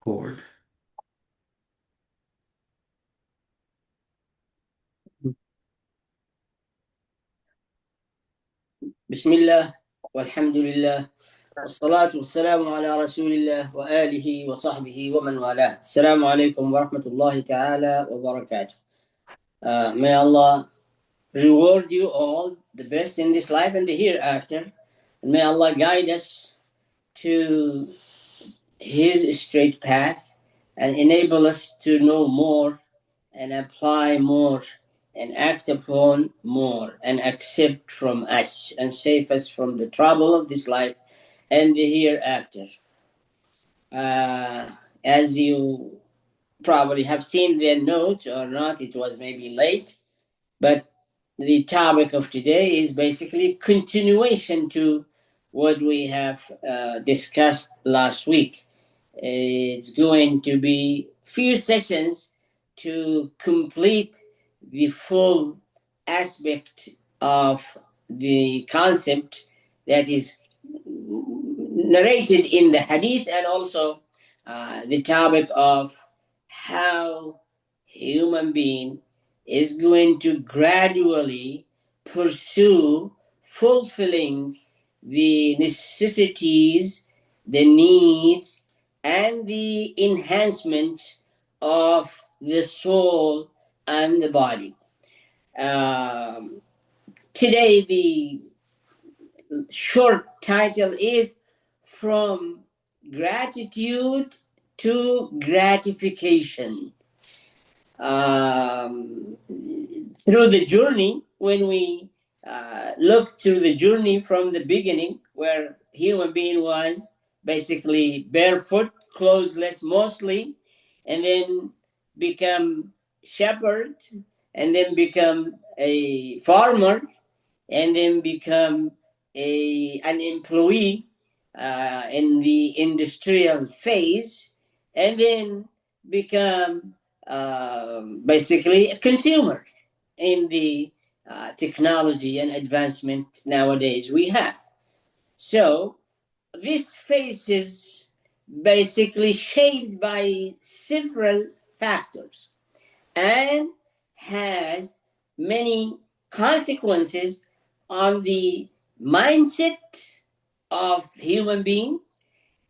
Lord. بسم الله والحمد لله والصلاة والسلام على رسول الله وآله وصحبه ومن والاه. السلام عليكم ورحمة الله تعالى وبركاته. May Allah reward you all the best in this life and the hereafter. And may Allah guide us to His straight path and enable us to know more and apply more and act upon more and accept from us and save us from the trouble of this life and the hereafter. As you probably have seen the note or not, it was maybe late, but the topic of today is basically continuation to what we have discussed last week. It's going to be few sessions to complete the full aspect of the concept that is narrated in the hadith, and also the topic of how human being is going to gradually pursue fulfilling the necessities, the needs, and the enhancements of the soul and the body. Today, the short title is From Gratitude to Gratification. Through the journey, when we look through the journey from the beginning, where human being was basically barefoot, clothesless mostly, and then become shepherd, and then become a farmer, and then become an employee in the industrial phase, and then become basically a consumer in the technology and advancement nowadays we have. So this phase is basically shaped by several factors and has many consequences on the mindset of human being,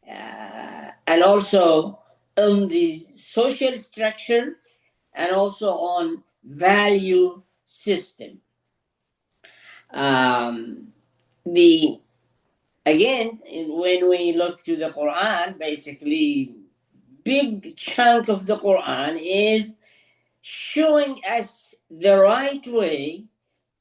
and also on the social structure, and also on value system. The Again, when we look to the Quran, basically big chunk of the Quran is showing us the right way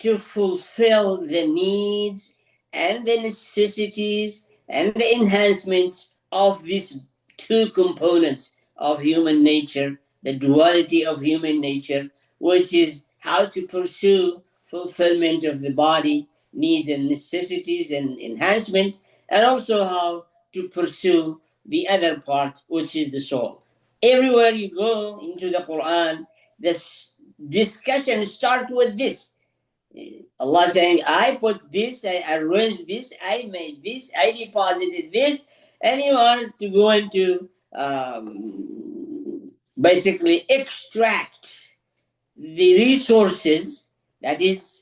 to fulfill the needs and the necessities and the enhancements of these two components of human nature, the duality of human nature, which is how to pursue fulfillment of the body needs and necessities and enhancement, and also how to pursue the other part, which is the soul. Everywhere you go into the Quran, this discussion start with this. Allah saying, I put this, I arranged this, I made this, I deposited this, and you are to go into basically extract the resources that is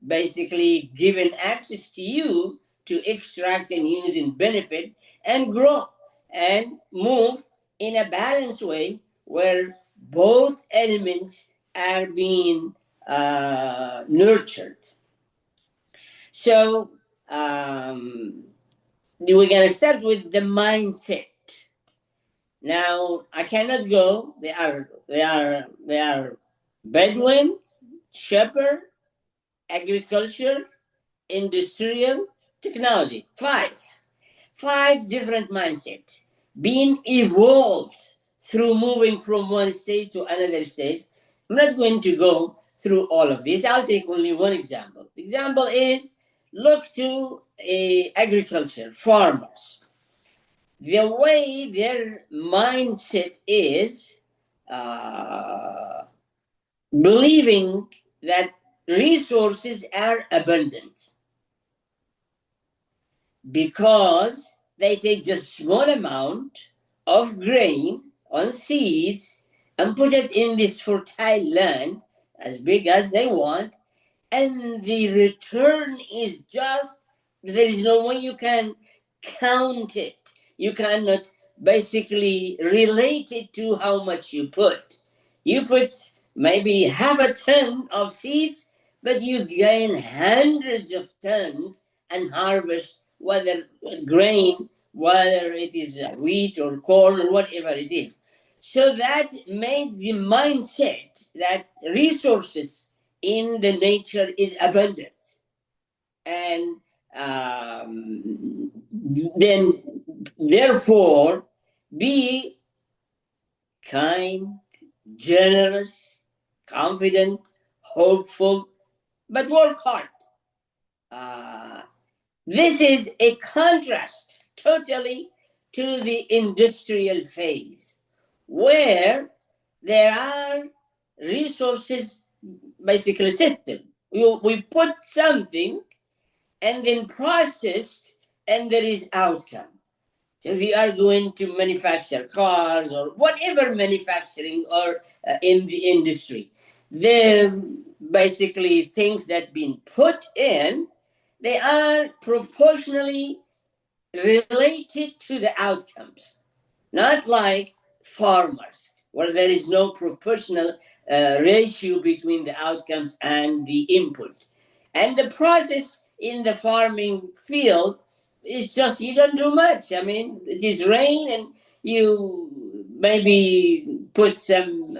basically given access to you to extract and use and benefit and grow and move in a balanced way where both elements are being nurtured. So we're going to start with the mindset. Now I cannot go. They are Bedouin, shepherd, agriculture, industrial, technology. Five different mindsets being evolved through moving from one stage to another stage. I'm not going to go through all of this. I'll take only one example. The example is look to agriculture, farmers. The way their mindset is believing that resources are abundant because they take just small amount of grain on seeds and put it in this fertile land as big as they want, and the return is just, there is no way you can count it. You cannot basically relate it to how much you put. You put maybe half a ton of seeds, but you gain hundreds of tons and harvest, whether grain, whether it is wheat or corn or whatever it is. So that made the mindset that resources in the nature is abundance. And then, therefore, be kind, generous, confident, hopeful, but work hard. Uh, this is a contrast totally to the industrial phase, where there are resources, basically system. We put something and then processed, and there is outcome. So if you are going to manufacture cars or whatever manufacturing or in the industry, the basically things that's been put in, they are proportionally related to the outcomes, not like farmers, where there is no proportional ratio between the outcomes and the input. And the process in the farming field, it's just you don't do much. I mean, it is rain and you maybe put some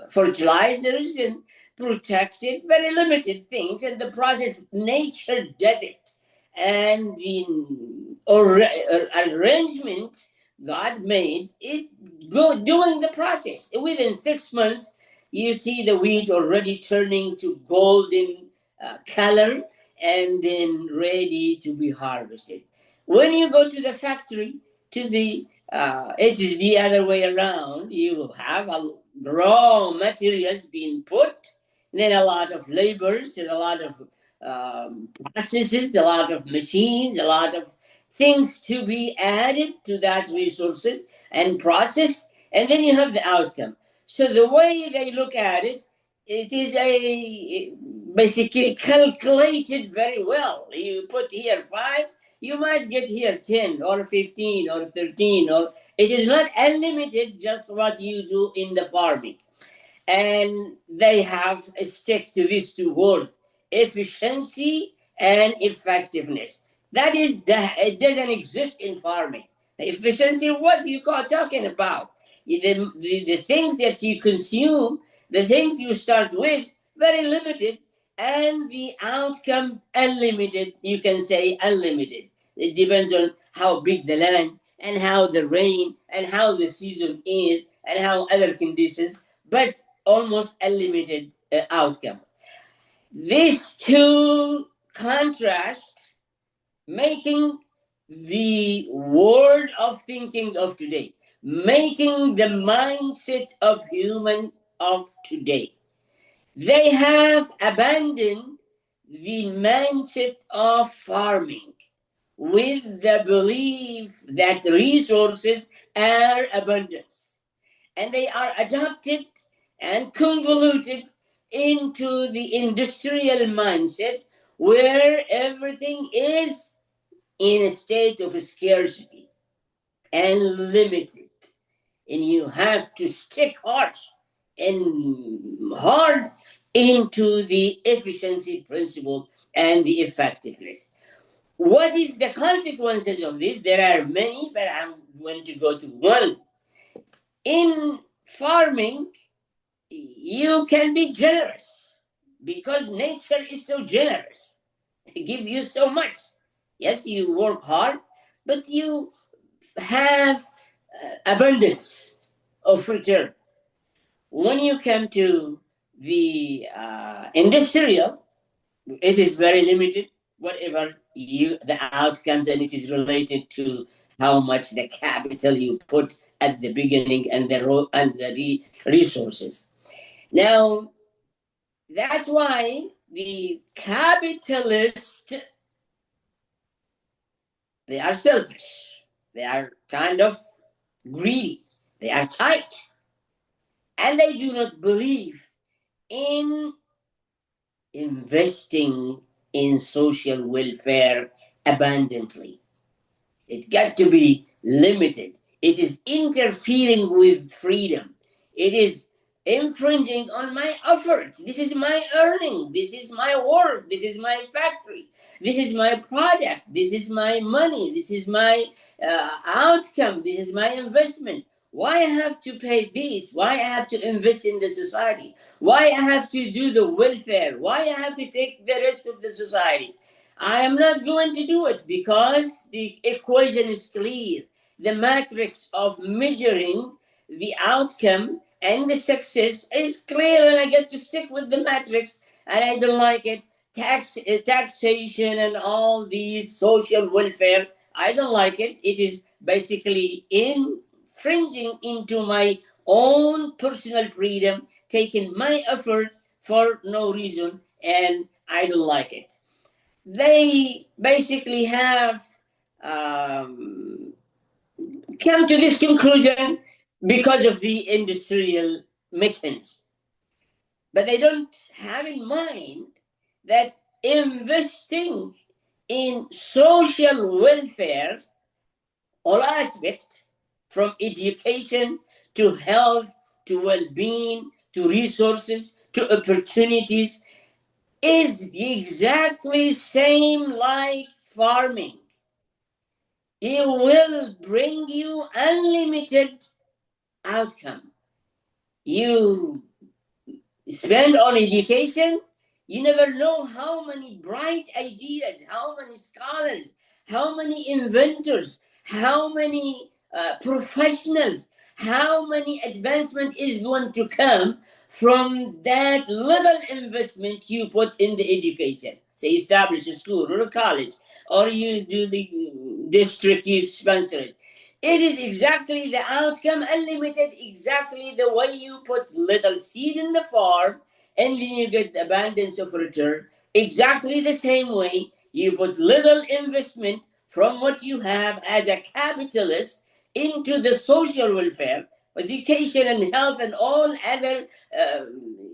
fertilizers and protect it, very limited things, and the process, nature does it. And the arrangement God made it doing the process. Within 6 months, you see the wheat already turning to golden color and then ready to be harvested. When you go to the factory, to the it is the other way around. You have a raw materials being put, then a lot of laborers and a lot of processes, a lot of machines, a lot of things to be added to that resources and processed, and then you have the outcome. So the way they look at it, it is a basically calculated very well. You put here 5, you might get here 10 or 15 or 13, or it is not unlimited just what you do in the farming. And they have a stick to these two words: efficiency and effectiveness. That is, it doesn't exist in farming. Efficiency, what you call talking about? The things that you consume, the things you start with, very limited, and the outcome unlimited. You can say unlimited. It depends on how big the land and how the rain and how the season is and how other conditions, but almost unlimited outcome. These two contrast, making the world of thinking of today, making the mindset of human of today. They have abandoned the mindset of farming with the belief that resources are abundance, and they are adopted and convoluted into the industrial mindset, where everything is in a state of scarcity and limited, and you have to stick hard into the efficiency principle and the effectiveness. What is the consequences of this? There are many, but I'm going to go to one. In farming, you can be generous because nature is so generous. It gives you so much. Yes, you work hard, but you have abundance of return. When you come to the industrial, it is very limited. Whatever the outcomes, and it is related to how much the capital you put at the beginning and the resources. Now, that's why the capitalists, they are selfish. They are kind of greedy. They are tight. And they do not believe in investing in social welfare abundantly. It got to be limited. It is interfering with freedom. It is infringing on my effort. This is my earning. This is my work. This is my factory. This is my product. This is my money. This is my outcome. This is my investment. Why I have to pay this? Why I have to invest in the society? Why I have to do the welfare? Why I have to take the rest of the society? I am not going to do it because the equation is clear. The matrix of measuring the outcome and the success is clear, and I get to stick with the matrix, and I don't like it. Taxation and all these social welfare, I don't like it. It is basically infringing into my own personal freedom, taking my effort for no reason, and I don't like it. They basically have um, come to this conclusion because of the industrial mechanism. But they don't have in mind that investing in social welfare, all aspects, from education to health to well-being to resources to opportunities, is exactly same like farming. It will bring you unlimited outcome. You spend on education, you never know how many bright ideas, how many scholars, how many inventors, how many professionals, how many advancement is going to come from that little investment you put in the education. Say you establish a school or a college, or you do the district, you sponsor it. It is exactly the outcome, unlimited, exactly the way you put little seed in the farm, and then you get the abundance of return. Exactly the same way you put little investment from what you have as a capitalist into the social welfare, education and health and all other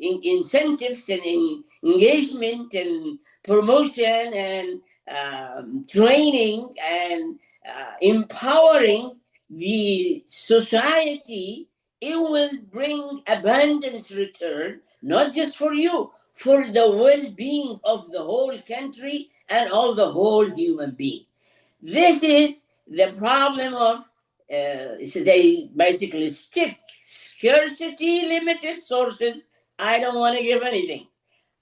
incentives and engagement and promotion and training and empowering the society. It will bring abundance return, not just for you, for the well-being of the whole country and all the whole human being. This is the problem of so they basically stick scarcity, limited sources. I don't want to give anything.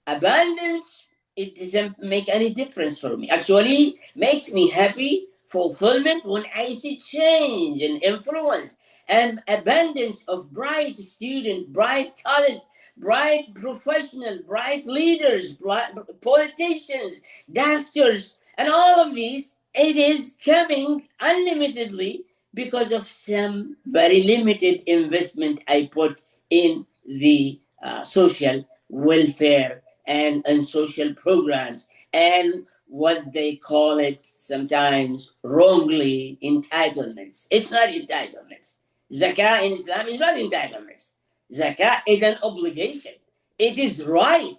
Abundance, it doesn't make any difference for me. Actually, makes me happy, fulfillment when I see change and influence and abundance of bright students, bright college, bright professionals, bright leaders, bright politicians, doctors, and all of these. It is coming unlimitedly because of some very limited investment I put in the social welfare and social programs and what they call it sometimes wrongly entitlements. It's not entitlements. Zakah in Islam is not entitlements. Zakah is an obligation. It is right.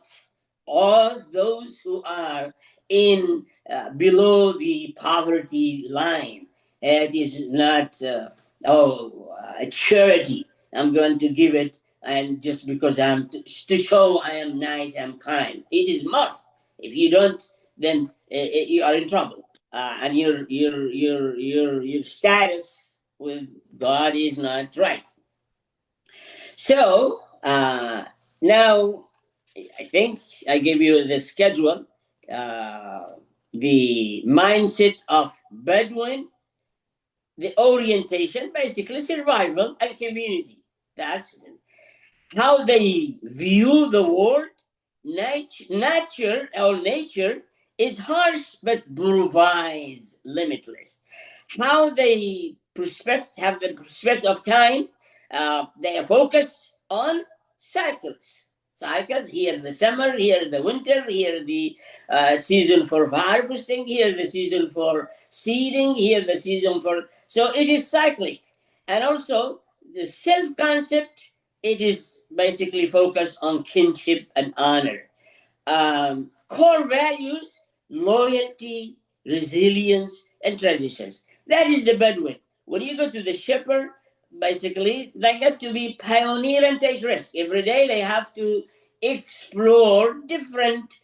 All those who are in below the poverty line, it is not a charity. I'm going to give it, and just because I'm to show I am nice, I'm kind. It is must. If you don't, then you are in trouble, and your status with God is not right. So now I think I gave you the schedule, uh, the mindset of Bedouin, the orientation, basically survival and community. That's how they view the world. Nature is harsh but provides limitless. How they have the perspective of time. They focus on cycles. Cycles, here the summer, here the winter, here the season for harvesting, here the season for seeding, here the season for. So it is cyclic. And also the self-concept, it is basically focused on kinship and honor. Core values, loyalty, resilience, and traditions. That is the Bedouin. When you go to the shepherd, basically, they get to be pioneer and take risk. Every day they have to explore different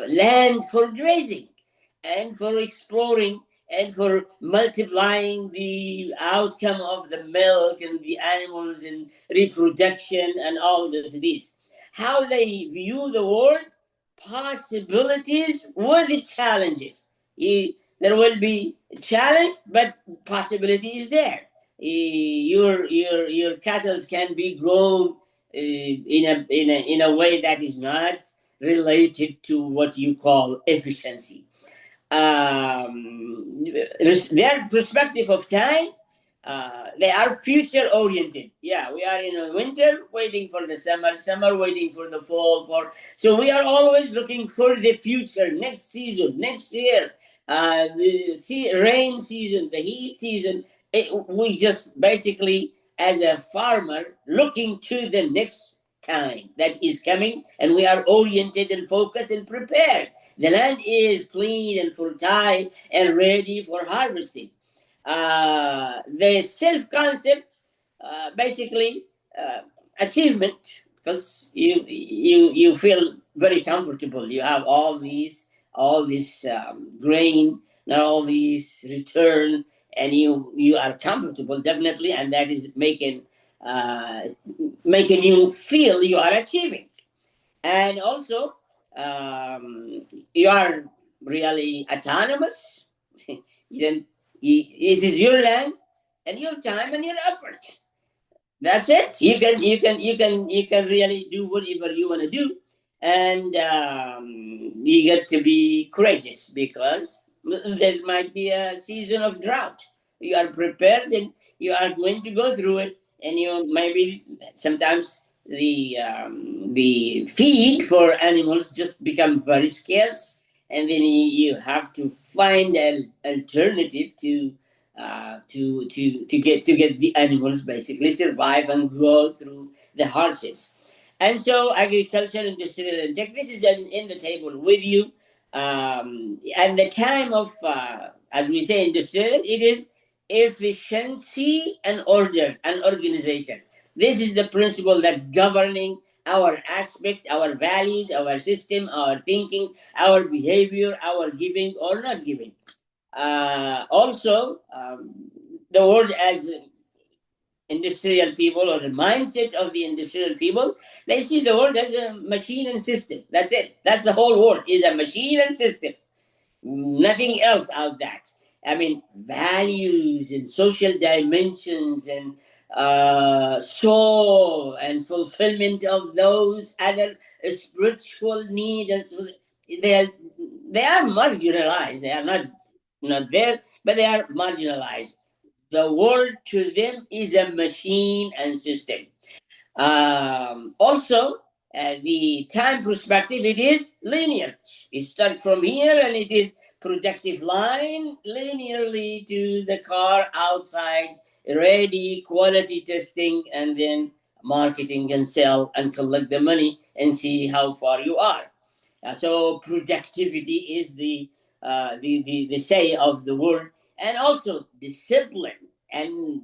land for grazing and for exploring and for multiplying the outcome of the milk and the animals and reproduction and all of this. How they view the world, possibilities with the challenges. There will be challenge, but possibility is there. Your cattle can be grown in a way that is not related to what you call efficiency. Their perspective of time, they are future oriented. Yeah, we are in a winter waiting for the summer, summer waiting for the fall. So we are always looking for the future, next season, next year, the rain season, the heat season. We just basically, as a farmer, looking to the next time that is coming, and we are oriented and focused and prepared. The land is clean and fertile and ready for harvesting. The self concept, basically, achievement, because you feel very comfortable. You have all this grain, not all these return, and you are comfortable definitely, and that is uh, making you feel you are achieving. And also, you are really autonomous. Then it is your land and your time and your effort. That's it. You can really do whatever you want to do, and you get to be courageous because there might be a season of drought. You are prepared, and you are going to go through it, and you maybe sometimes the feed for animals just become very scarce, and then you have to find an alternative to get the animals basically survive and grow through the hardships. And so agriculture, industrial, and tech, this is in the table with you. At the time of, as we say, industrial, it is efficiency and order and organization. This is the principle that governing our aspect, our values, our system, our thinking, our behavior, our giving or not giving. Also, the word as industrial people, or the mindset of the industrial people, they see the world as a machine and system. That's it. That's the whole world is a machine and system. Nothing else out that. I mean, values and social dimensions and soul and fulfillment of those other spiritual needs. And so they are marginalized. They are not there, but they are marginalized. The world to them is a machine and system. Also, the time perspective, it is linear. It starts from here and it is productive line linearly to the car outside, ready, quality testing, and then marketing and sell and collect the money and see how far you are. So productivity is the say of the word, and also discipline and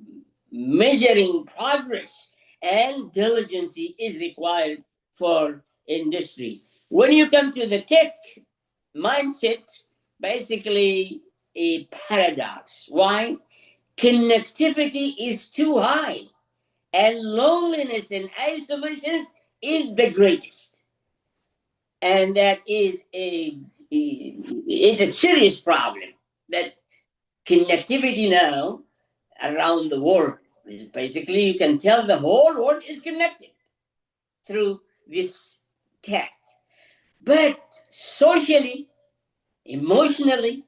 measuring progress and diligence is required for industry. When you come to the tech mindset, basically a paradox. Why? Connectivity is too high, and loneliness and isolation is the greatest. And that is it's a serious problem. That connectivity now around the world is basically, you can tell the whole world is connected through this tech. But socially, emotionally,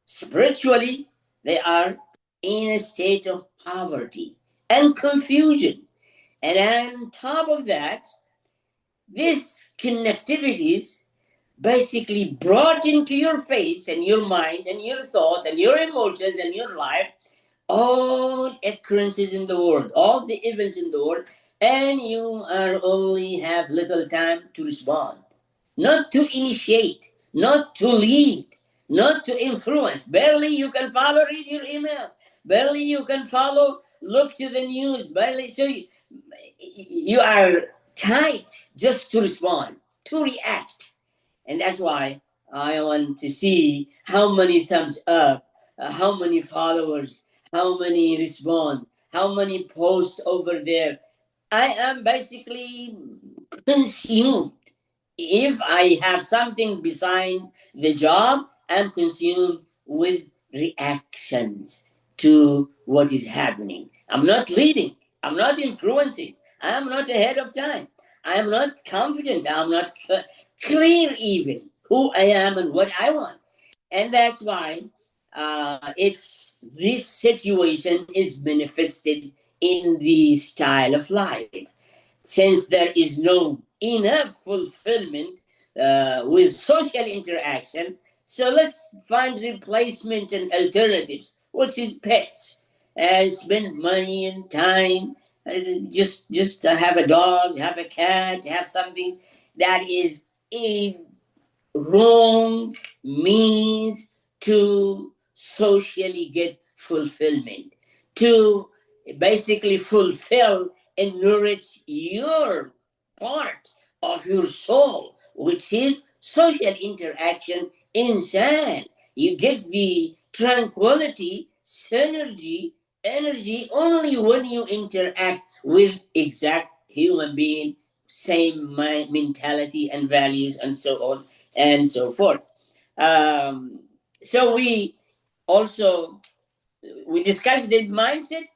spiritually, they are in a state of poverty and confusion. And on top of that, these connectivities basically brought into your face and your mind and your thoughts and your emotions and your life all occurrences in the world, all the events in the world, and you are only have little time to respond, not to initiate, not to lead, not to influence. Barely you can follow, read your email. Barely you can follow, look to the news. Barely, so you are tight just to respond, to react. And that's why I want to see how many thumbs up, how many followers, how many respond, how many posts over there. I am basically consumed. If I have something beside the job, I'm consumed with reactions to what is happening. I'm not leading, I'm not influencing, I'm not ahead of time, I'm not confident, I'm not clear even who I am and what I want. And that's why it's this situation is manifested in the style of life, since there is no enough fulfillment with social interaction. So let's find replacement and alternatives, which is pets, and spend money and time. Just to have a dog, have a cat, have something that is a wrong means to socially get fulfillment, to basically fulfill and nourish your part of your soul, which is social interaction. Insan, you get the tranquility, synergy, energy only when you interact with exact human being, same mentality and values, and so on and so forth. Um, so also we discussed the mindset,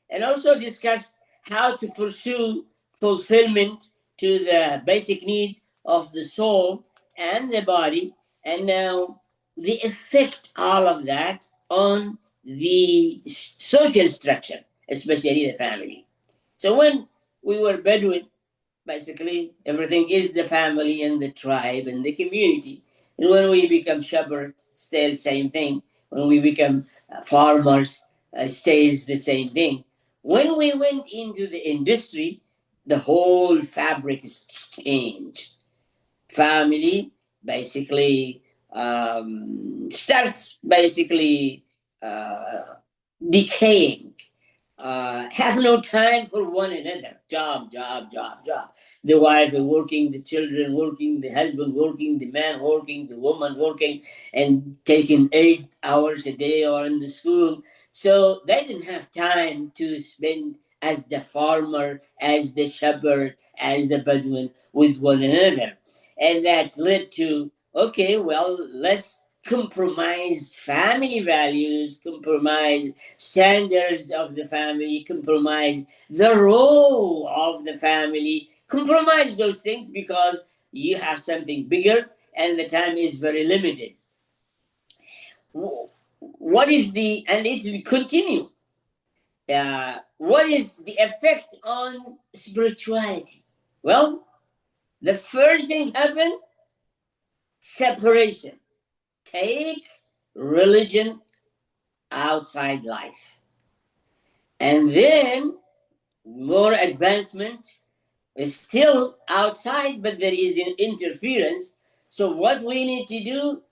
and also discussed how to pursue fulfillment to the basic need of the soul and the body, and now the effect all of that on the social structure, especially the family. So when we were Bedouin, basically everything is the family and the tribe and the community. And when we become shepherd, still same thing. When we become farmers, stays the same thing. When we went into the industry, the whole fabric is changed. Family basically starts basically decaying, have no time for one another. Job, job, job, job. The wife is working, the children working, the husband working, the man working, the woman working, and taking 8 hours a day or in the school. So they didn't have time to spend as the farmer, as the shepherd, as the Bedouin with one another. And that led to, okay, well, let's compromise family values, compromise standards of the family, compromise the role of the family, compromise those things because you have something bigger and the time is very limited. What is the, and it will continue, what is the effect on spirituality? Well, the first thing happened, separation. Take religion outside life. And then more advancement is still outside, but there is an interference. So what we need to do,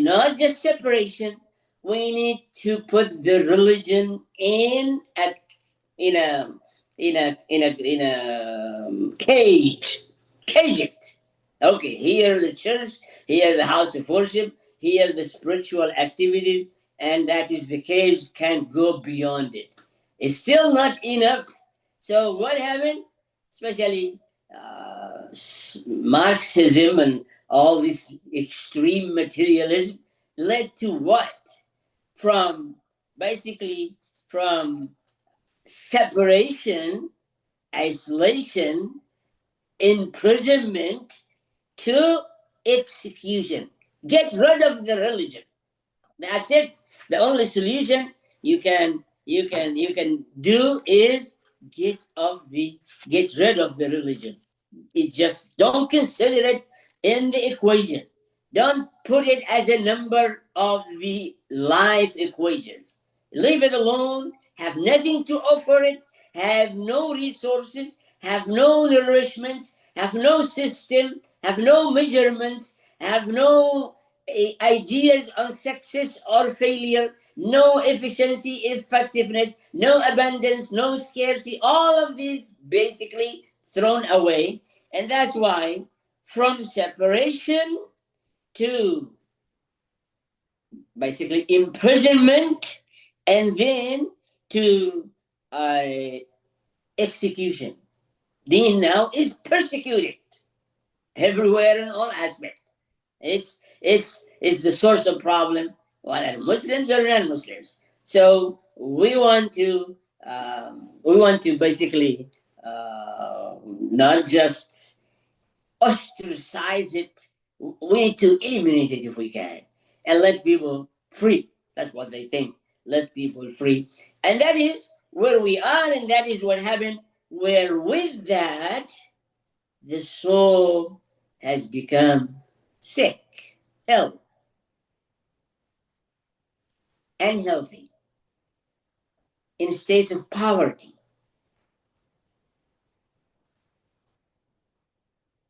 not just separation, we need to put the religion in a cage it. Okay, here the church, here the house of worship, here the spiritual activities, and that is the cage. Can't go beyond it. It's still not enough. So what happened? Especially Marxism and all this extreme materialism led to what? From basically from separation, isolation, imprisonment to execution. Get rid of the religion. That's it. The only solution you can do is get rid of the religion. It just don't consider it in the equation. Don't put it as a number of the life equations. leave it alone, have nothing to offer it, have no resources, have no nourishments, have no system, have no measurements, have no ideas on success or failure, no efficiency, effectiveness, no abundance, no scarcity, all of these basically thrown away. And that's why from separation to basically imprisonment and then to uh, execution. Deen now is persecuted everywhere in all aspects. It's the source of problem, whether Muslims or non-Muslims. So we want to basically not just ostracize it. We need to eliminate it if we can, and let people free. That's what they think. Let people free, and that is where we are, and that is what happened. Where with that, the soul has become sick, ill, unhealthy, in state of poverty.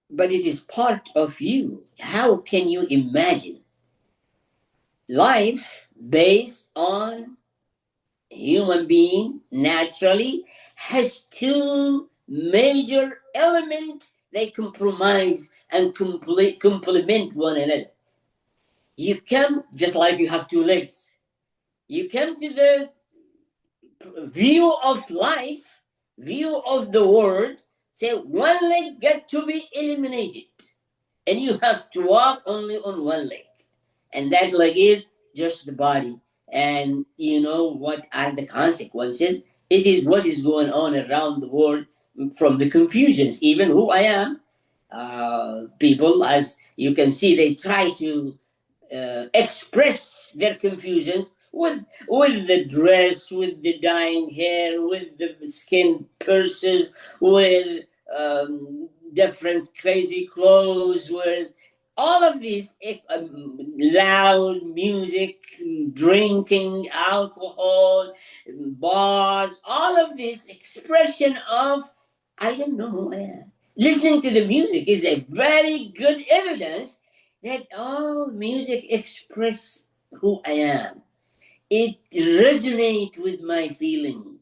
But it is part of you. How can you imagine life based on human being naturally has two major elements. They compromise and complement one another. You come just like you have two legs. You come to the view of life, view of the world, say one leg got to be eliminated. And you have to walk only on one leg. And that leg is just the body. And you know what are the consequences? It is what is going on around the world from the confusions, even who I am. People, as you can see, they try to express their confusions with the dress, with the dyeing hair, with the skin purses, with different crazy clothes, with all of these loud music, drinking, alcohol, bars, all of this expression of I don't know who I am. Listening to the music is a very good evidence that music express who I am. It resonates with my feeling,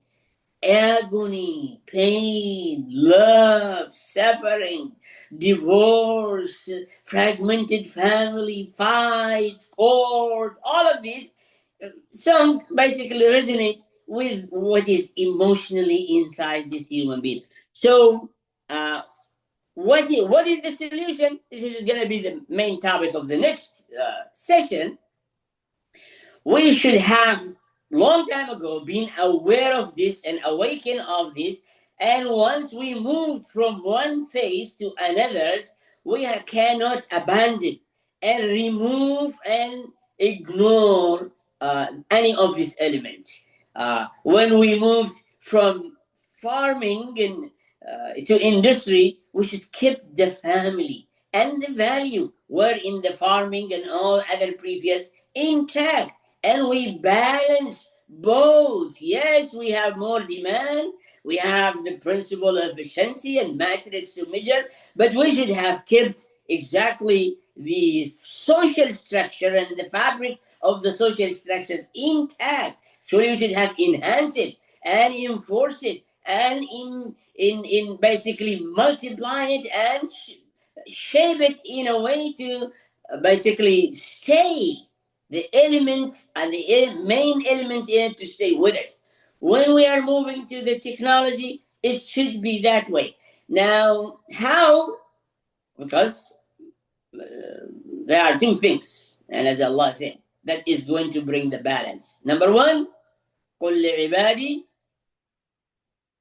agony, pain, love, suffering, divorce, fragmented family, fight, court, all of these songs basically resonate with what is emotionally inside this human being. So, what is the solution? This is going to be the main topic of the next session. We should have long time ago been aware of this and awakened of this. And once we moved from one phase to another, we cannot abandon and remove and ignore any of these elements. When we moved from farming and to industry, we should keep the family and the value were in the farming and all other previous intact, and we balance both. Yes, we have more demand. We have the principle of efficiency and matrix to measure, but we should have kept exactly the social structure and the fabric of the social structures intact. So we should have enhanced it and enforce it and in basically multiply it and shape it in a way to basically stay the elements and the main elements in it to stay with us. When we are moving to the technology, it should be that way. Now, how? Because there are two things, and as Allah said, that is going to bring the balance. Number one, قل لعبادي,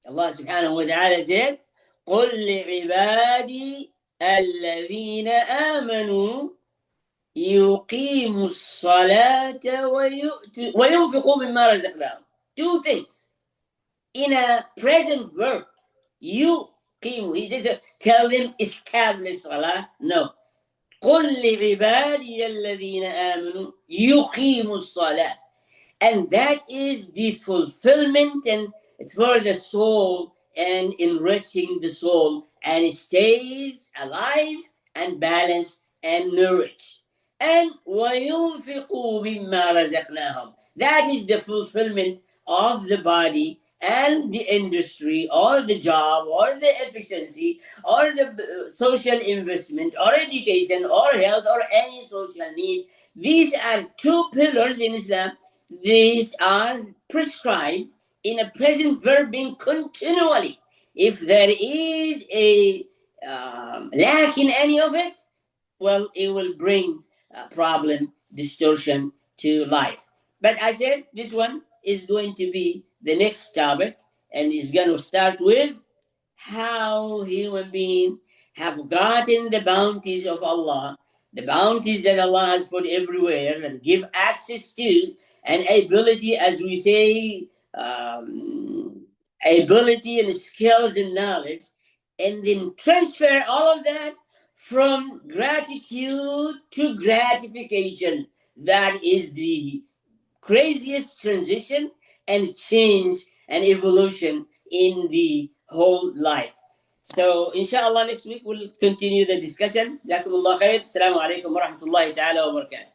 Allah subhanahu wa ta'ala said, قل لعبادي الذين آمنوا يقيموا الصلاة وينفقوا مما رزقناهم. Two things in a present verb. يقيموا. He doesn't tell them establish salah. No. قل لعبادي الذين آمنوا يقيموا الصلاة. And that is the fulfillment and for the soul and enriching the soul, and it stays alive and balanced and nourished. And وَيُنْفِقُوا مِمَّا رَزَقْنَاهُمْ. That is the fulfillment of the body and the industry or the job or the efficiency or the social investment or education or health or any social need. These are two pillars in Islam. These are prescribed in a present verb being continually. If there is a lack in any of it, well, it will bring a problem, distortion to life. But I said this one is going to be the next topic, and is going to start with how human beings have gotten the bounties of Allah, the bounties that Allah has put everywhere and give access to, and ability, as we say, ability and skills and knowledge, and then transfer all of that from gratitude to gratification. That is the craziest transition and change and evolution in the whole life. So, inshallah, next week we'll continue the discussion. Jazakumullah khair. Assalamu alaikum wa rahmatullahi ta'ala wa barakatuh.